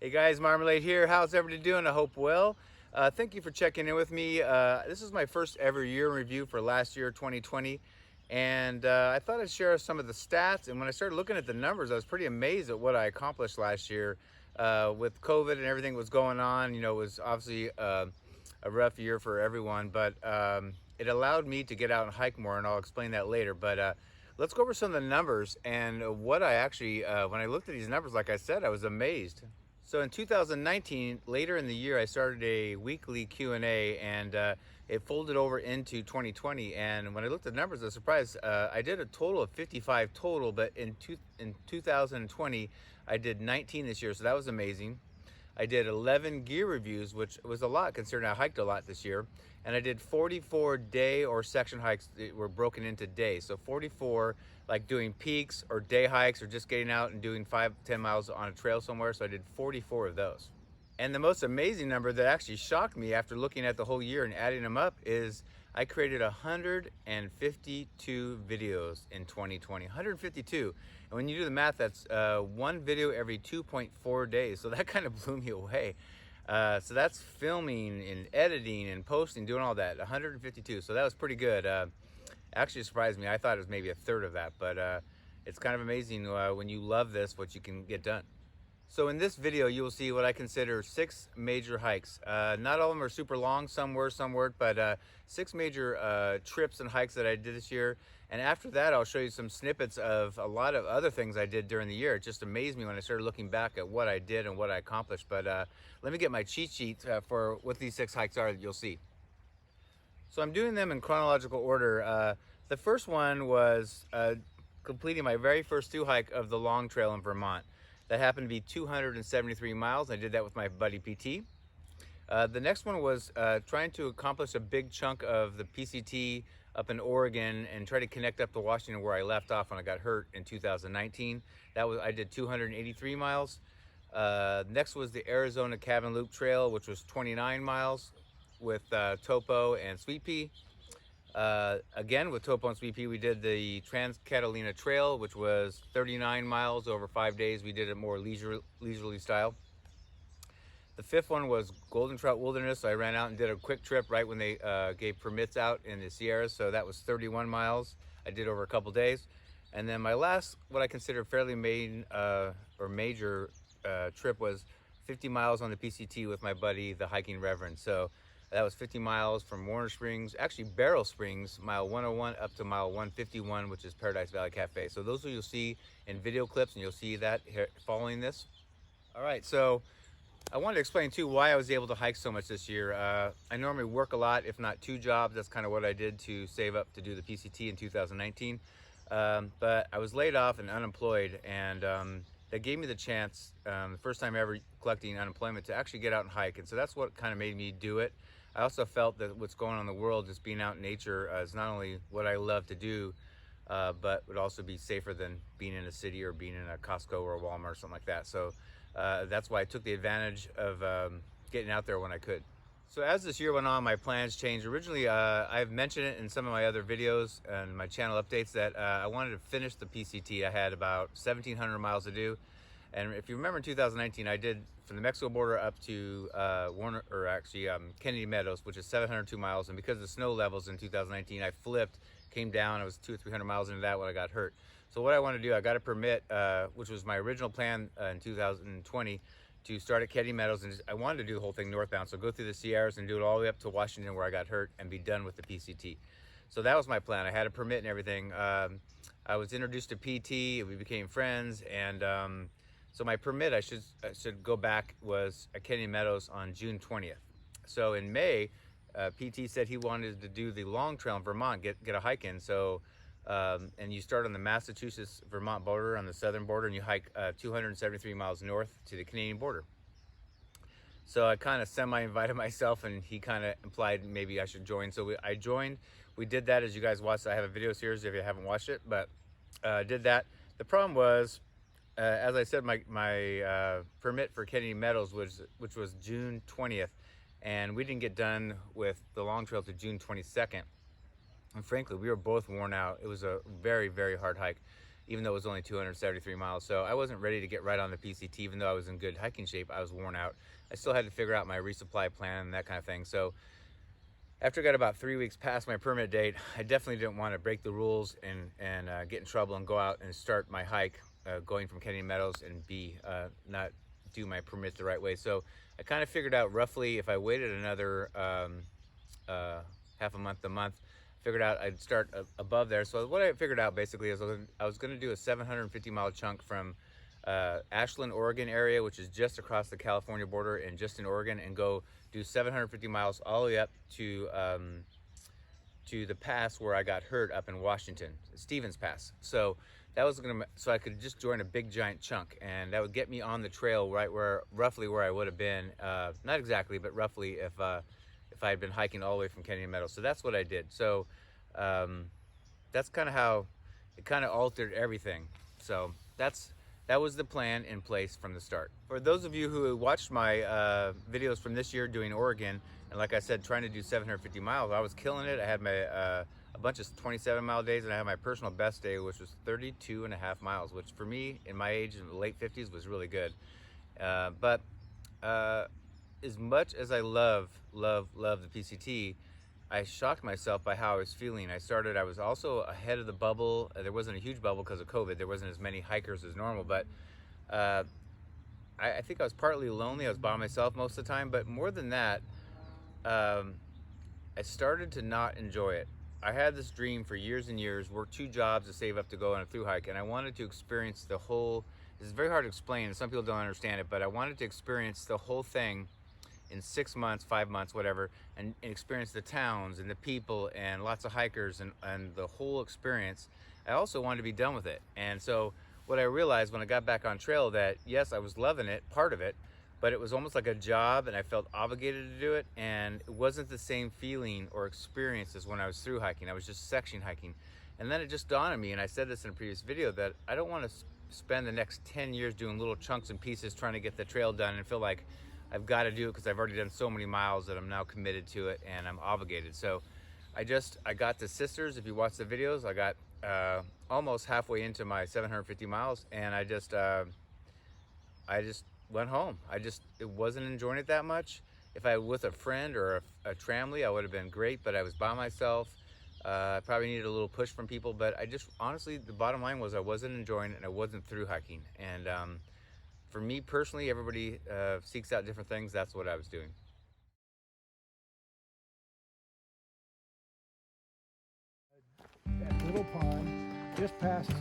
Hey guys, Marmalade here. How's everybody doing? I hope well. Thank you for checking in with me. This is my first ever year in review for last year, 2020. And I thought I'd share some of the stats. And when I started looking at the numbers, I was pretty amazed at what I accomplished last year. With COVID and everything that was going on, it was obviously a rough year for everyone, but it allowed me to get out and hike more, and I'll explain that later. But let's go over some of the numbers and what I actually, when I looked at these numbers, like I said, I was amazed. So in 2019, later in the year, I started a weekly Q&A, and it folded over into 2020. And when I looked at the numbers, I was surprised. I did a total of 55 total, but in 2020, I did 19 this year, so that was amazing. I did 11 gear reviews, which was a lot considering I hiked a lot this year. And I did 44 day or section hikes that were broken into days. So 44, like doing peaks or day hikes or just getting out and doing 5-10 miles on a trail somewhere. So I did 44 of those. And the most amazing number that actually shocked me after looking at the whole year and adding them up is I created 152 videos in 2020. 152. And when you do the math, that's one video every 2.4 days. So that kind of blew me away. So that's filming and editing and posting, doing all that, 152. So that was pretty good. Actually surprised me. I thought it was maybe a third of that, but it's kind of amazing when you love this, what you can get done. So in this video, you will see what I consider 6 major hikes. Not all of them are super long, some weren't, but 6 major trips and hikes that I did this year. And after that, I'll show you some snippets of a lot of other things I did during the year. It just amazed me when I started looking back at what I did and what I accomplished. But let me get my cheat sheet for what these 6 hikes are that you'll see. So I'm doing them in chronological order. The first one was completing my very first through hike of the long trail in Vermont. That happened to be 273 miles. I did that with my buddy PT. The next one was trying to accomplish a big chunk of the PCT up in Oregon and try to connect up to Washington where I left off when I got hurt in 2019. I did 283 miles. Next was the Arizona Cabin Loop Trail, which was 29 miles with Topo and Sweet Pea. Again, with Topo and Sweet Pea, we did the Catalina Trail, which was 39 miles over 5 days. We did it more leisurely style. The fifth one was Golden Trout Wilderness. So I ran out and did a quick trip right when they gave permits out in the Sierras. So that was 31 miles. I did over a couple days. And then my last, what I consider fairly main or major trip was 50 miles on the PCT with my buddy, the Hiking Reverend. So that was 50 miles from Warner Springs, actually Barrel Springs, mile 101 up to mile 151, which is Paradise Valley Cafe. So those you'll see in video clips, and you'll see that here following this. All right, so I wanted to explain too why I was able to hike so much this year. I normally work a lot, if not 2 jobs. That's kind of what I did to save up to do the PCT in 2019. But I was laid off and unemployed, and that gave me the chance, the first time ever collecting unemployment, to actually get out and hike. And so that's what kind of made me do it. I also felt that what's going on in the world, just being out in nature, is not only what I love to do, but would also be safer than being in a city or being in a Costco or a Walmart or something like that. So that's why I took the advantage of getting out there when I could. So as this year went on, my plans changed. Originally, I've mentioned it in some of my other videos and my channel updates that I wanted to finish the PCT. I had about 1,700 miles to do. And if you remember in 2019, I did from the Mexico border up to Kennedy Meadows, which is 702 miles. And because of the snow levels in 2019, I flipped, came down. I was 200 or 300 miles into that when I got hurt. So what I wanted to do, I got a permit, which was my original plan in 2020, to start at Kennedy Meadows. And I wanted to do the whole thing northbound. So go through the Sierras and do it all the way up to Washington where I got hurt and be done with the PCT. So that was my plan. I had a permit and everything. I was introduced to PT. We became friends. And so my permit, I should go back, was at Kennedy Meadows on June 20th. So in May, PT said he wanted to do the long trail in Vermont, get a hike in. So, and you start on the Massachusetts-Vermont border, on the southern border, and you hike 273 miles north to the Canadian border. So I kind of semi-invited myself, and he kind of implied maybe I should join. So I joined. We did that, as you guys watched. I have a video series if you haven't watched it, but did that. The problem was, as I said, my permit for Kennedy Meadows which was June 20th, and we didn't get done with the long trail to June 22nd. And frankly, we were both worn out. It was a very, very hard hike. even though it was only 273 miles. So I wasn't ready to get right on the PCT, even though I was in good hiking shape. I was worn out. I still had to figure out my resupply plan and that kind of thing. So after I got about 3 weeks past my permit date, I definitely didn't want to break the rules and get in trouble and go out and start my hike going from Kennedy Meadows and not do my permit the right way. So I kind of figured out roughly if I waited another half a month, figured out I'd start above there. So what I figured out basically is I was going to do a 750-mile chunk from Ashland, Oregon area, which is just across the California border and just in Oregon, and go do 750 miles all the way up to the pass where I got hurt up in Washington, Stevens Pass. So that was so I could just join a big giant chunk, and that would get me on the trail roughly where I would have been, not exactly, but roughly if I had been hiking all the way from Kennedy Meadows. So that's what I did. So that's kind of how it kind of altered everything. So that was the plan in place from the start. For those of you who watched my videos from this year doing Oregon, and like I said, trying to do 750 miles, I was killing it. I had a bunch of 27-mile days, and I had my personal best day, which was 32 and a half miles, which for me, in my age, in the late 50s, was really good. But as much as I love the PCT, I shocked myself by how I was feeling. I was also ahead of the bubble. There wasn't a huge bubble because of COVID. There wasn't as many hikers as normal, but I think I was partly lonely. I was by myself most of the time, but more than that, I started to not enjoy it. I had this dream for years and years, worked 2 jobs to save up to go on a thru hike, and I wanted to experience the whole, it's very hard to explain, and some people don't understand it, but I wanted to experience the whole thing in 6 months, 5 months, whatever, and experience the towns and the people and lots of hikers and the whole experience. I also wanted to be done with it. And so what I realized when I got back on trail, that yes, I was loving it, part of it, but it was almost like a job, and I felt obligated to do it, and it wasn't the same feeling or experience as when I was through hiking. I was just section hiking. And then it just dawned on me, and I said this in a previous video, that I don't want to spend the next 10 years doing little chunks and pieces trying to get the trail done and feel like I've got to do it because I've already done so many miles that I'm now committed to it and I'm obligated. So I got to Sisters. If you watch the videos, I got almost halfway into my 750 miles, and I just went home. It wasn't enjoying it that much. If I was with a friend or a tramley, I would have been great, but I was by myself. I probably needed a little push from people, but honestly, the bottom line was I wasn't enjoying it and I wasn't through hiking. And for me personally, everybody seeks out different things. That's what I was doing. That little pond just past.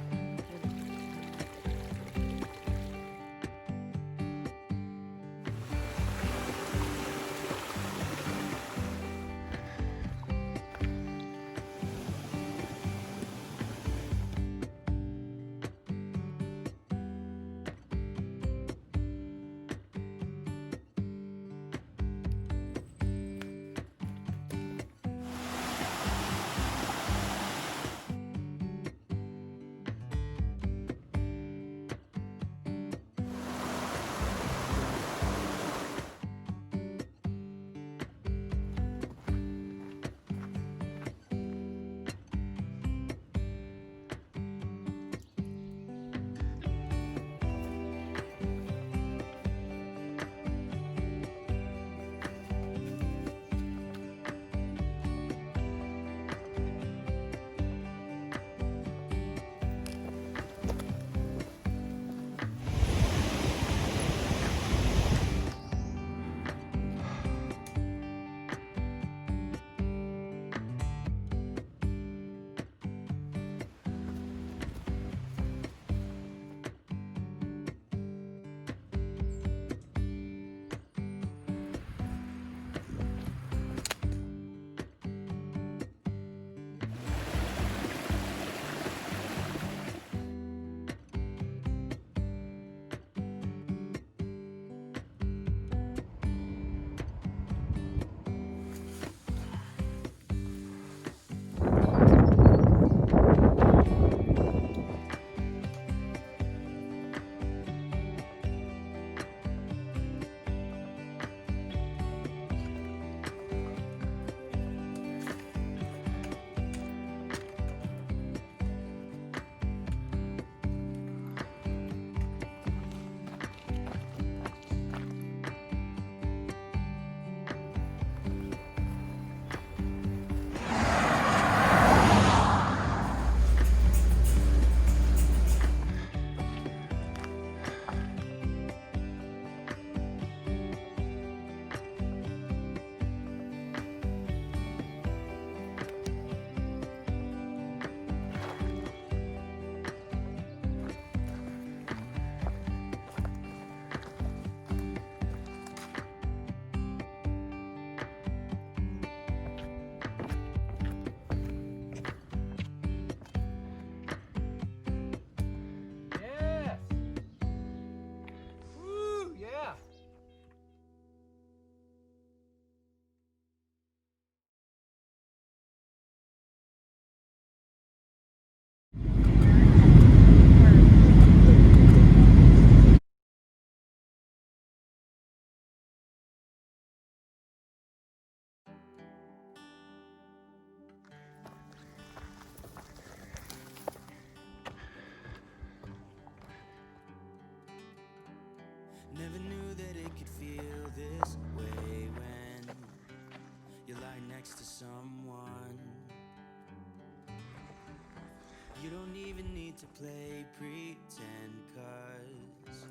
You don't even need to play pretend, 'cause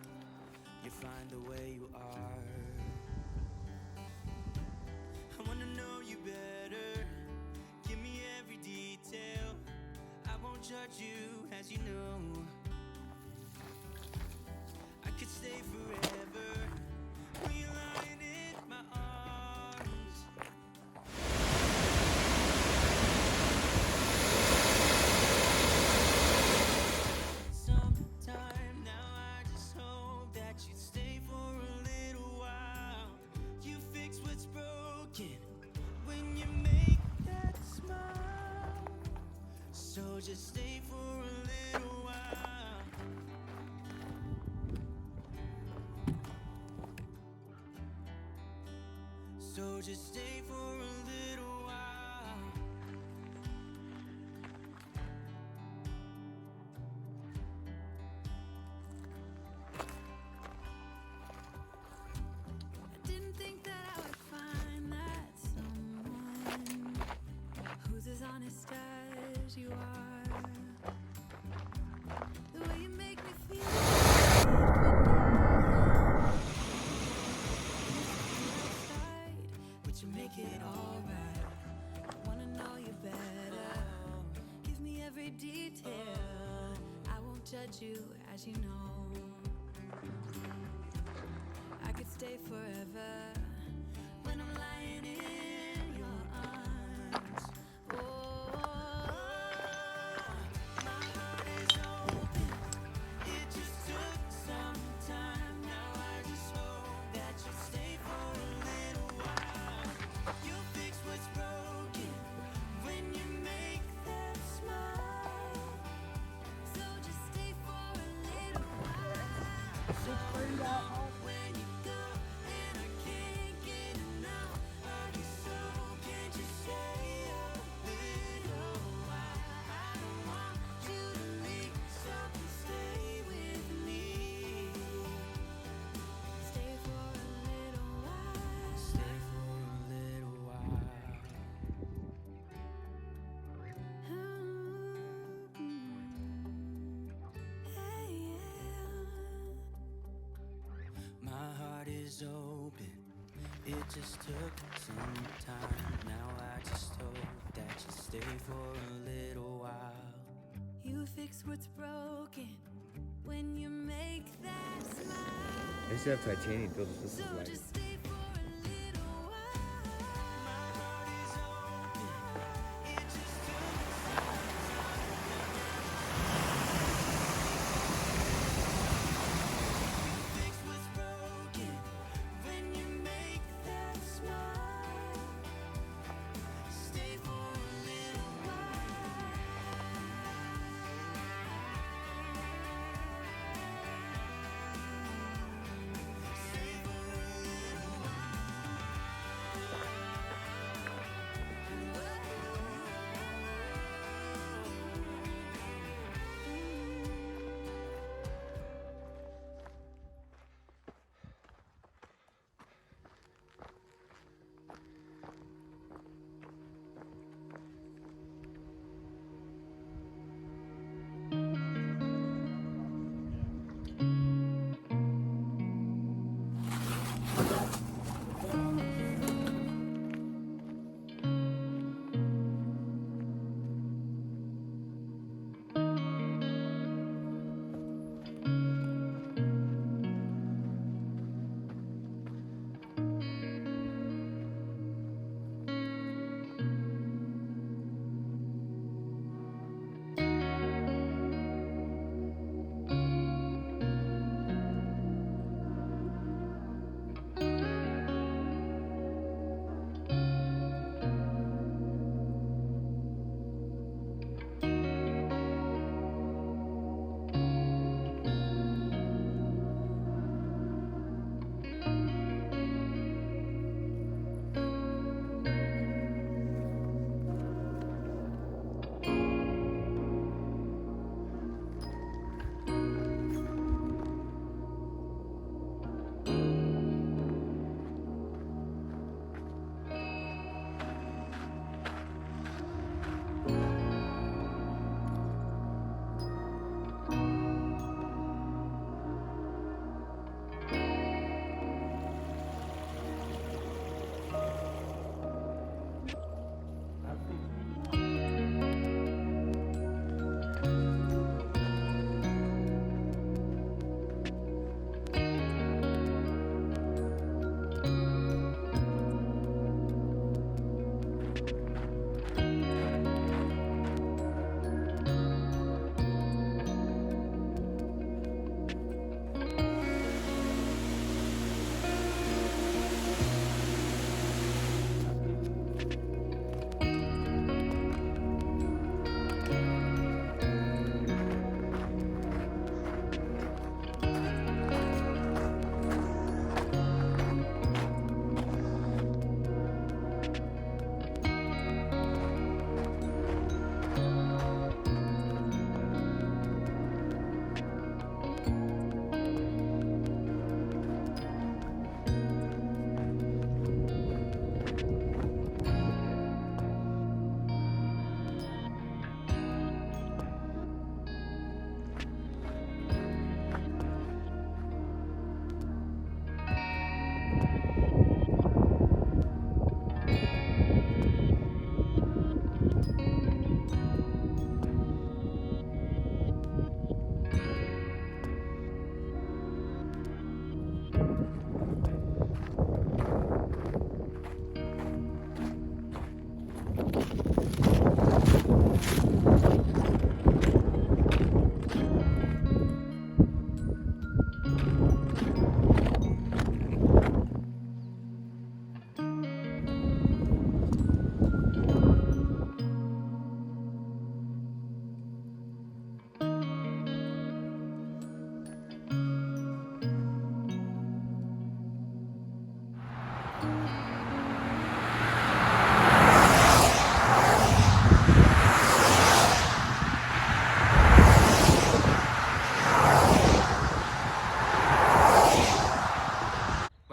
you find the way you are. I wanna know you better. Give me every detail. I won't judge you, as you know. I could stay forever when you're lying in my arms. Sometime now I just hope that you stay for a little while. You fix what's broken when you make that smile. So just stay for a little while. So just stay for a little while. I didn't think that I would find that someone who's as honest as you are. The way you make me feel but you make it alright. I wanna know you better. Give me every detail. I won't judge you, as you know. I could stay forever when I'm lying in your arms. Oh, my heart is open. It just took some time. Now I just hope that you stay for a little while. You fix what's broken when you make that smile. So just stay for a little while. So when you go and I can't get enough of your soul, can't you stay a little while? I don't want you to leave, so stay with me. Stay for a little while. Stay for a little while. My heart is open. It just took some time. Now I just hope that you stay for a little while. You fix what's broken when you make that smile. I used to have titanium built. This is So like just stay for a little while. My heart is open. It just took some time. Fix what's broken when you make that smile. Stay for a little while. Stay for a little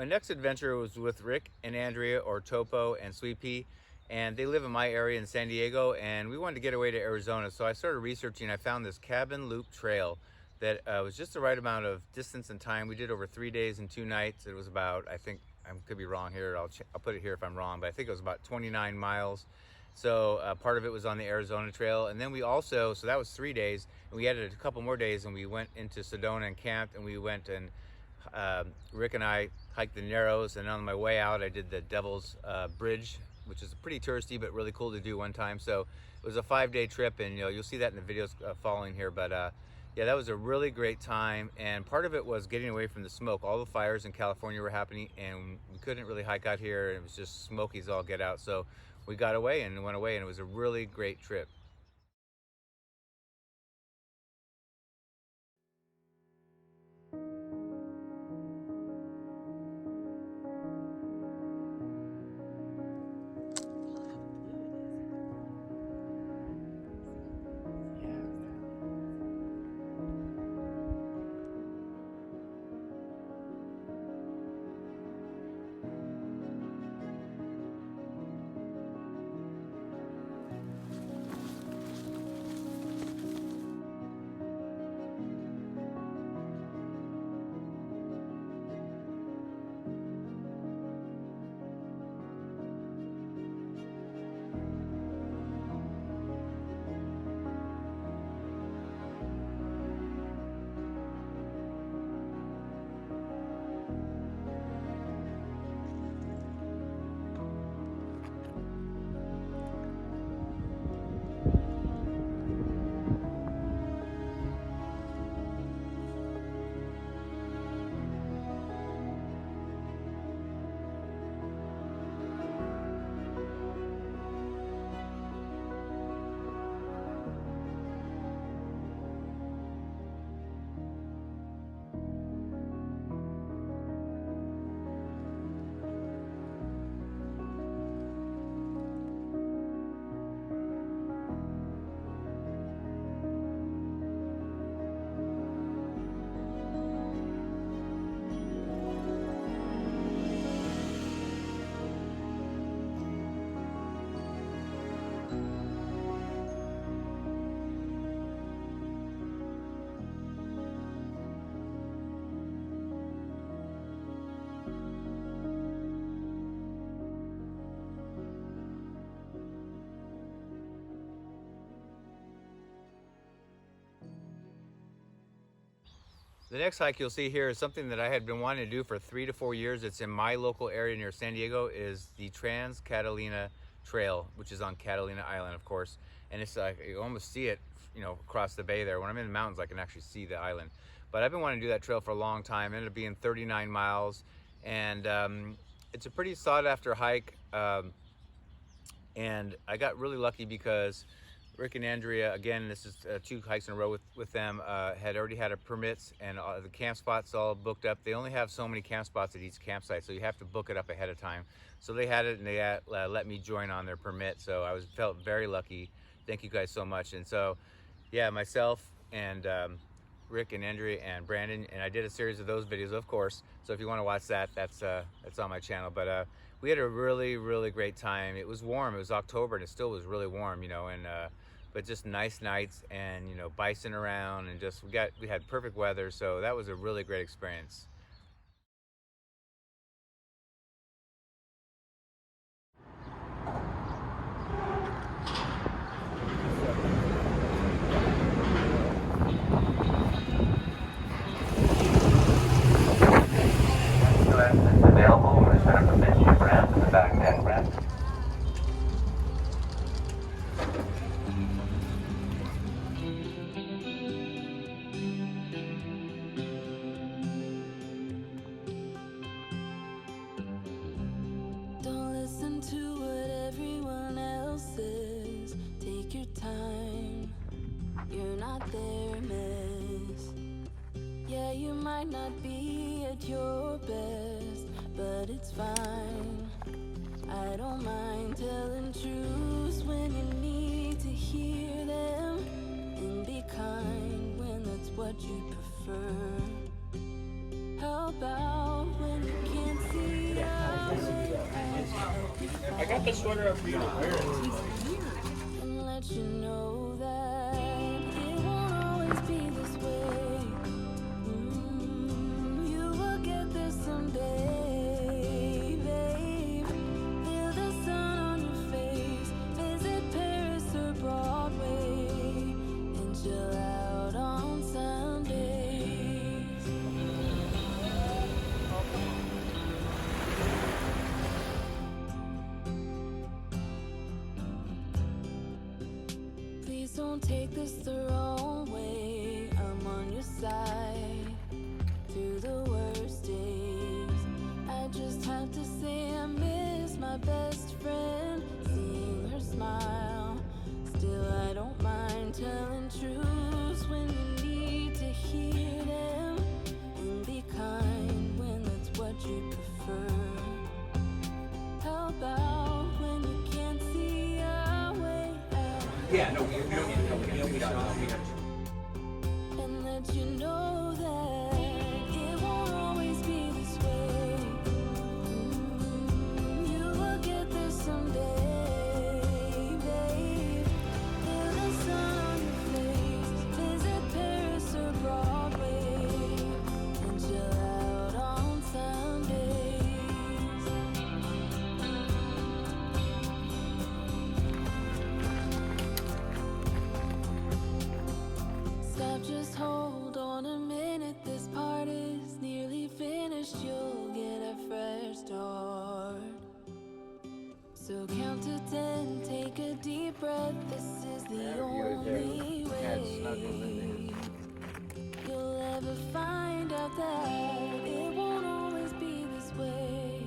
next adventure was with Rick and Andrea, or Topo and Sweet Pea, and they live in my area in San Diego, and we wanted to get away to Arizona. So I started researching. I found this cabin loop trail that was just the right amount of distance and time. We did over 3 days and 2 nights. It was about, I think, I could be wrong here. I'll put it here if I'm wrong, but I think it was about 29 miles. So part of it was on the Arizona Trail, and then we also, so that was 3 days, and we added a couple more days, and we went into Sedona and camped, and we went and Rick and I hiked the Narrows, and on my way out I did the Devil's Bridge, which is pretty touristy but really cool to do one time. So it was a 5-day trip, and you'll see that in the videos following here. But yeah, that was a really great time, and part of it was getting away from the smoke. All the fires in California were happening, and we couldn't really hike out here. It was just smoky as all get out. So we got away and went away, and it was a really great trip. The next hike you'll see here is something that I had been wanting to do for 3 to 4 years. It's in my local area near San Diego, is the Catalina Trail, which is on Catalina Island, of course. And it's like, you almost see it, across the bay there. When I'm in the mountains, I can actually see the island. But I've been wanting to do that trail for a long time. It ended up being 39 miles. And it's a pretty sought after hike. And I got really lucky because Rick and Andrea, again, this is 2 hikes in a row with them, had already had permits, and the camp spots all booked up. They only have so many camp spots at each campsite, so you have to book it up ahead of time. So they had it, and they let me join on their permit, so I felt very lucky. Thank you guys so much. And so, yeah, myself and Rick and Andrea and Brandon, and I did a series of those videos, of course. So if you want to watch that, that's on my channel. But we had a really, really great time. It was warm. It was October, and it still was really warm, and but just nice nights, and bison around, and just we had perfect weather, so that was a really great experience. It's available. We're going to set up a bench ramp in the back deck ramp. Don't listen to what everyone else says. Take your time. You're not their mess. Yeah, you might not be at your best, but it's fine. I don't mind telling truths when you need to hear them, and be kind when that's what you prefer. How about when you can't see got the sweater up for you to wear. And let you know that it won't always be this way. You will get there someday, babe. Feel the sun on your face. Visit Paris or Broadway and chill out on Sundays. Please don't take this the wrong way. I'm on your side through the worst days. I just have to say I miss my best friend. Seeing her smile, still I don't mind telling truths when you need to hear them. And be kind when that's what you prefer. How about when you can't see a way out? Yeah, no, we don't need to go. We got it. And let you know that it won't always be this way. You will get there someday, babe. Feel the sun on your face. Visit Paris or Broadway and chill out on Sundays. Stop, just hold on a minute. This part is nearly finished. You'll get a fresh start. So count to 10, take a deep breath. This is the only way you'll ever find out that it won't always be this way.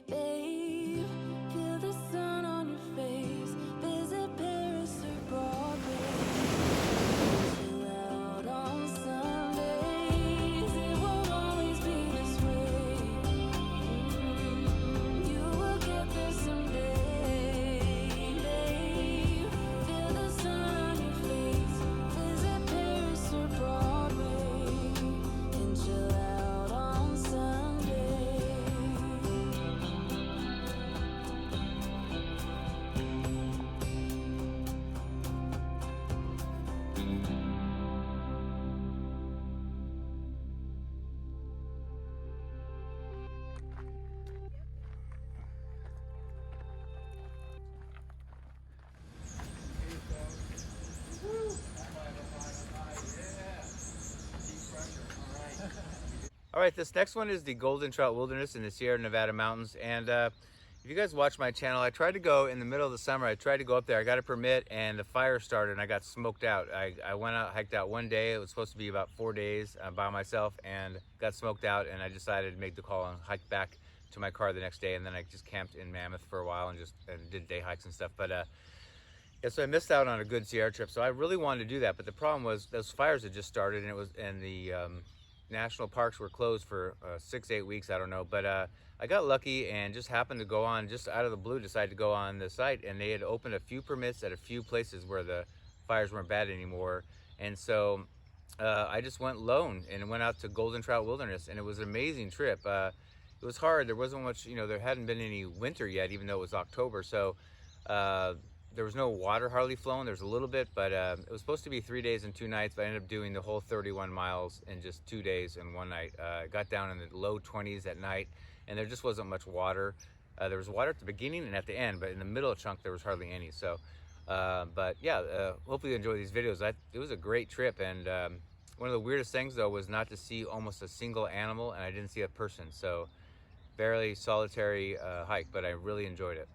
Babe, feel the sun on your face. Visit Paris or Broadway. Chill out on Sundays. It won't always be this way. You will get there someday, babe. Feel the sun on your face. Visit Paris or Broadway and chill out on Sunday. All right, this next one is the Golden Trout Wilderness in the Sierra Nevada mountains. And if you guys watch my channel, I tried to go in the middle of the summer. I tried to go up there. I got a permit and the fire started and I got smoked out. I went out, hiked out one day. It was supposed to be about 4 days by myself and got smoked out. And I decided to make the call and hike back to my car the next day. And then I just camped in Mammoth for a while and just did day hikes and stuff. But yeah, so I missed out on a good Sierra trip. So I really wanted to do that. But the problem was those fires had just started and the national parks were closed for 6-8 weeks, I don't know, but I got lucky and just happened to go on, just out of the blue, decided to go on the site, and they had opened a few permits at a few places where the fires weren't bad anymore. And so I just went lone and went out to Golden Trout Wilderness, and it was an amazing trip. It was hard. There wasn't much, there hadn't been any winter yet, even though it was October. So there was no water hardly flowing. There was a little bit, but it was supposed to be 3 days and 2 nights, but I ended up doing the whole 31 miles in just 2 days and 1 night. Got down in the low 20s at night, and there just wasn't much water. There was water at the beginning and at the end, but in the middle chunk, there was hardly any. So, but yeah, hopefully you enjoy these videos. It was a great trip, and one of the weirdest things, though, was not to see almost a single animal, and I didn't see a person. So, fairly solitary hike, but I really enjoyed it.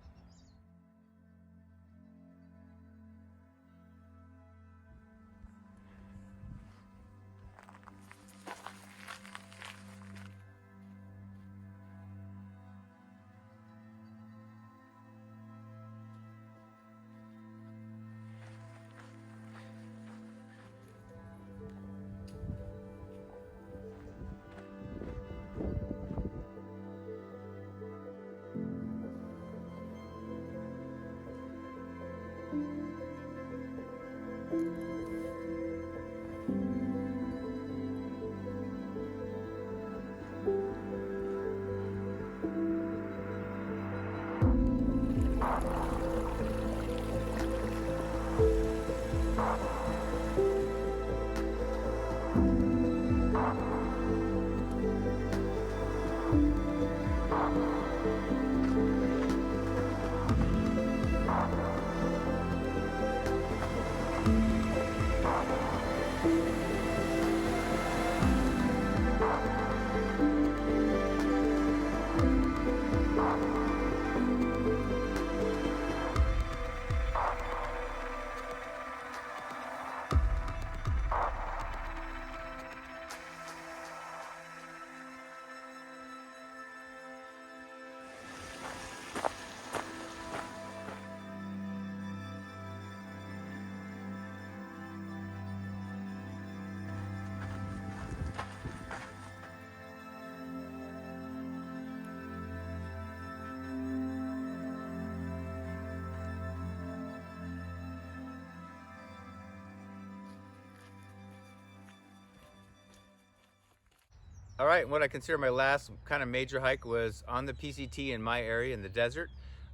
All right, what I consider my last kind of major hike was on the PCT in my area in the desert.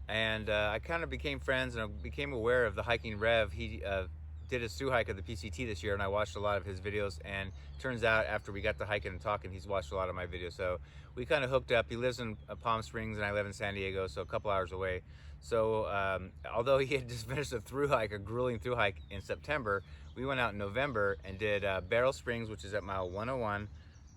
And I kind of became friends and I became aware of the hiking Rev. He did his through hike of the PCT this year, and I watched a lot of his videos. And turns out after we got to hiking and talking, he's watched a lot of my videos. So we kind of hooked up. He lives in Palm Springs and I live in San Diego, so a couple hours away. So although he had just finished a through hike, a grueling through hike in September, we went out in November and did Barrel Springs, which is at mile 101,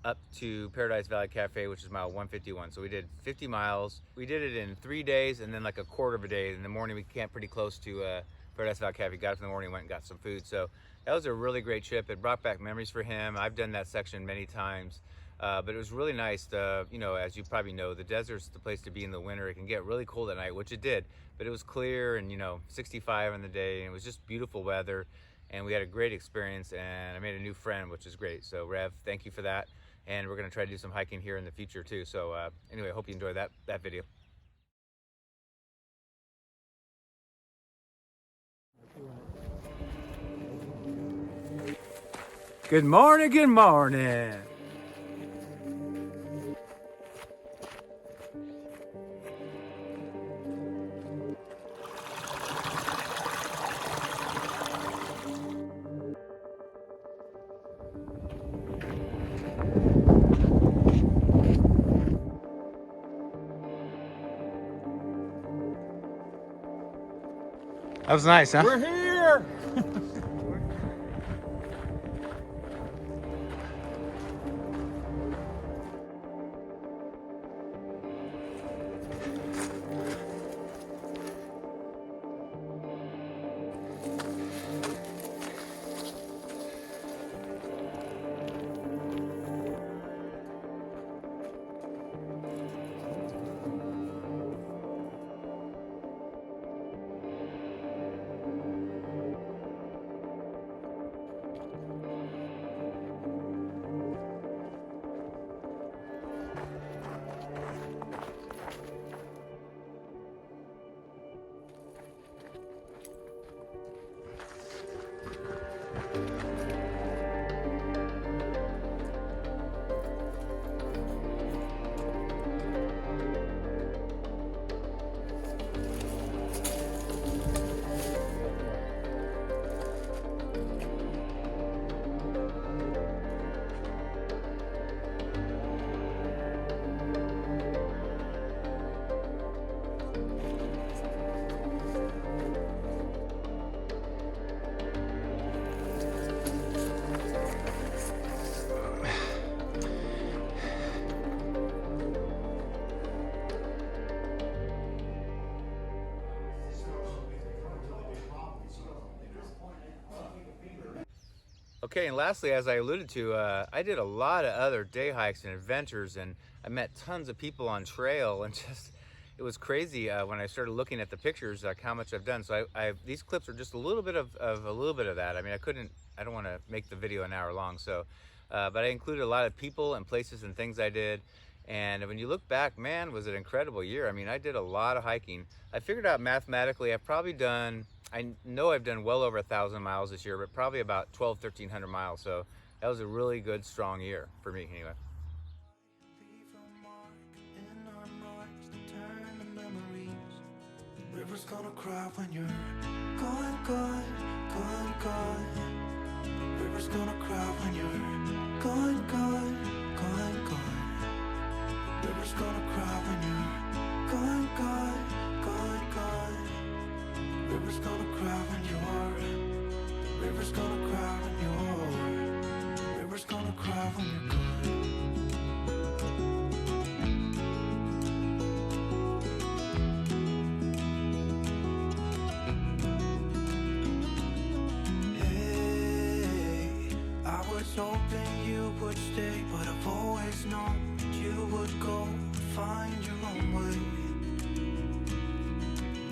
up to Paradise Valley Cafe, which is mile 151. So we did 50 miles. We did it in 3 days and then like a quarter of a day. In the morning, we camped pretty close to Paradise Valley Cafe. Got up in the morning, went and got some food. So that was a really great trip. It brought back memories for him. I've done that section many times, but it was really nice. You know, as you probably know, the desert's the place to be in the winter. It can get really cold at night, which it did, but it was clear and, you know, 65 in the day, and it was just beautiful weather. And we had a great experience, and I made a new friend, which is great. So Rev, thank you for that. And we're gonna try to do some hiking here in the future too. So anyway, I hope you enjoyed that video. Good morning, good morning. That was nice, huh? We're here! Okay, and lastly, as I alluded to, I did a lot of other day hikes and adventures, and I met tons of people on trail, and just, it was crazy when I started looking at the pictures, like how much I've done. So these clips are just a little bit of a little bit of that. I mean, I don't want to make the video an hour long, so, but I included a lot of people and places and things I did. And when you look back, man, was it an incredible year. I mean, I did a lot of hiking. I figured out mathematically, I've probably done, I know I've done well over 1,000 miles this year, but probably about 1,300 miles. So that was a really good, strong year for me anyway. Leave a mark in our marks to turn to memories. The river's gonna cry when you're gone, gone, gone, gone. The river's gonna cry when you're gone, gone, gone, gone. The river's gonna cry when you're gone, gone, gone, gone. The river's gonna cry when you're. The river's gonna cry when you're. The river's gonna cry when you're gone. Hey, I was hoping you would stay, but I've always known you would go find your own way.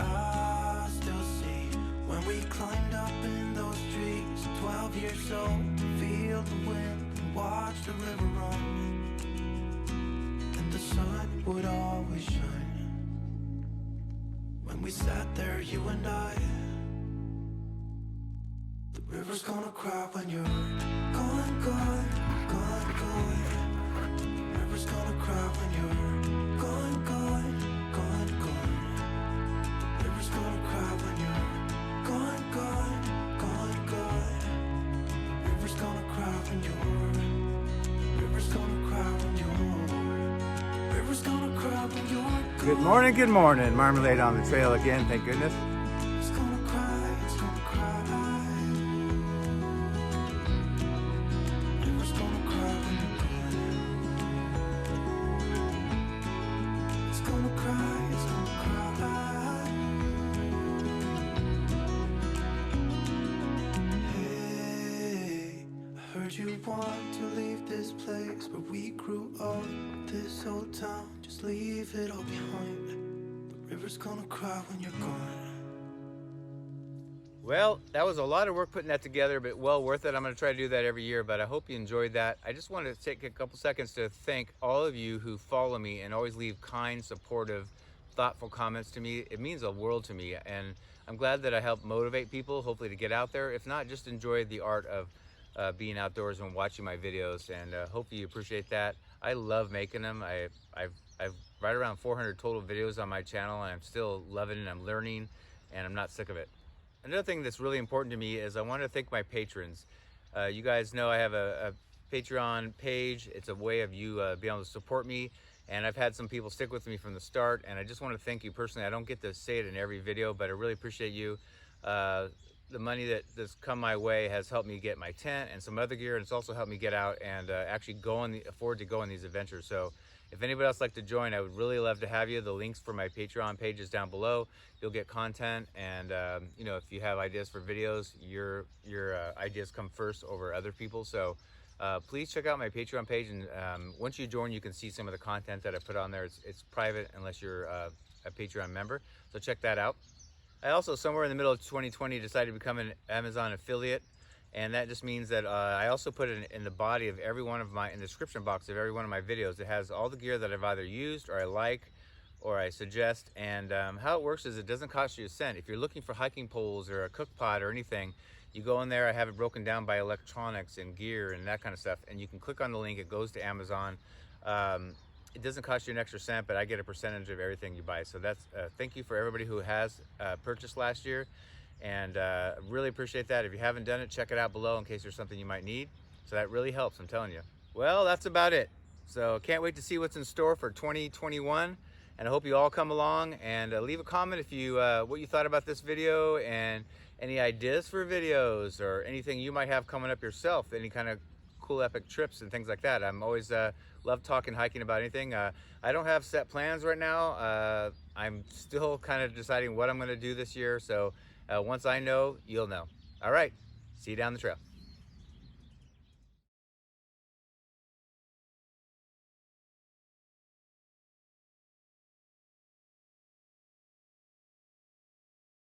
I still see when we climbed up in those trees, 12 years old, feel the wind and watch the river run, and the sun would always shine. When we sat there, you and I. The river's gonna cry when you're gone, gone, gone, gone. river's gonna cry when you're gone, gone, gone, gone. The river's gonna cry when you're gone, gone, gone, gone. The river's gonna cry when you're. The river's gonna cry when you're. The river's gonna cry when you're gone. Good morning. Marmalade on the trail again, thank goodness. It's gonna cry, it's gonna cry. River's gonna cry when you're gone. It's gonna cry, it's gonna cry. Hey, I heard you want to leave this place where we grew up. This old town, just leave it all behind. The river's gonna cry when you're gone. Well, that was a lot of work putting that together, but well worth it. I'm going to try to do that every year, but I hope you enjoyed that. I just wanted to take a couple seconds to thank all of you who follow me and always leave kind, supportive, thoughtful comments to me. It means a world to me, and I'm glad that I help motivate people, hopefully to get out there. If not, just enjoy the art of being outdoors and watching my videos, and hopefully you appreciate that. I love making them. I've right around 400 total videos on my channel, and I'm still loving it. I'm learning, and I'm not sick of it. Another thing that's really important to me is I want to thank my patrons. You guys know I have a Patreon page. It's a way of you being able to support me, and I've had some people stick with me from the start, and I just want to thank you personally. I don't get to say it in every video, but I really appreciate you. The money that's come my way has helped me get my tent and some other gear, and it's also helped me get out and actually afford to go on these adventures. So if anybody else would like to join, I would really love to have you. The links for my Patreon page is down below. You'll get content, and you know, if you have ideas for videos, your ideas come first over other people. So please check out my Patreon page, and once you join, you can see some of the content that I put on there. It's private unless you're a Patreon member, so check that out. I also, somewhere in the middle of 2020, decided to become an Amazon affiliate, and that just means that I also put it in the body of every one of in the description box of every one of my videos. It has all the gear that I've either used or I like or I suggest, and how it works is it doesn't cost you a cent. If you're looking for hiking poles or a cook pot or anything, you go in there. I have it broken down by electronics and gear and that kind of stuff, and you can click on the link. It goes to Amazon. It doesn't cost you an extra cent, but I get a percentage of everything you buy. So that's thank you for everybody who has purchased last year, and really appreciate that. If you haven't done it, check it out below in case there's something you might need. So that really helps, I'm telling you. Well, that's about it. So can't wait to see what's in store for 2021, and I hope you all come along and leave a comment if you what you thought about this video and any ideas for videos or anything you might have coming up yourself, any kind of cool epic trips and things like that. I'm always love talking hiking about anything. I don't have set plans right now. I'm still kind of deciding what I'm going to do this year, so once I know, you'll know. All right, see you down the trail.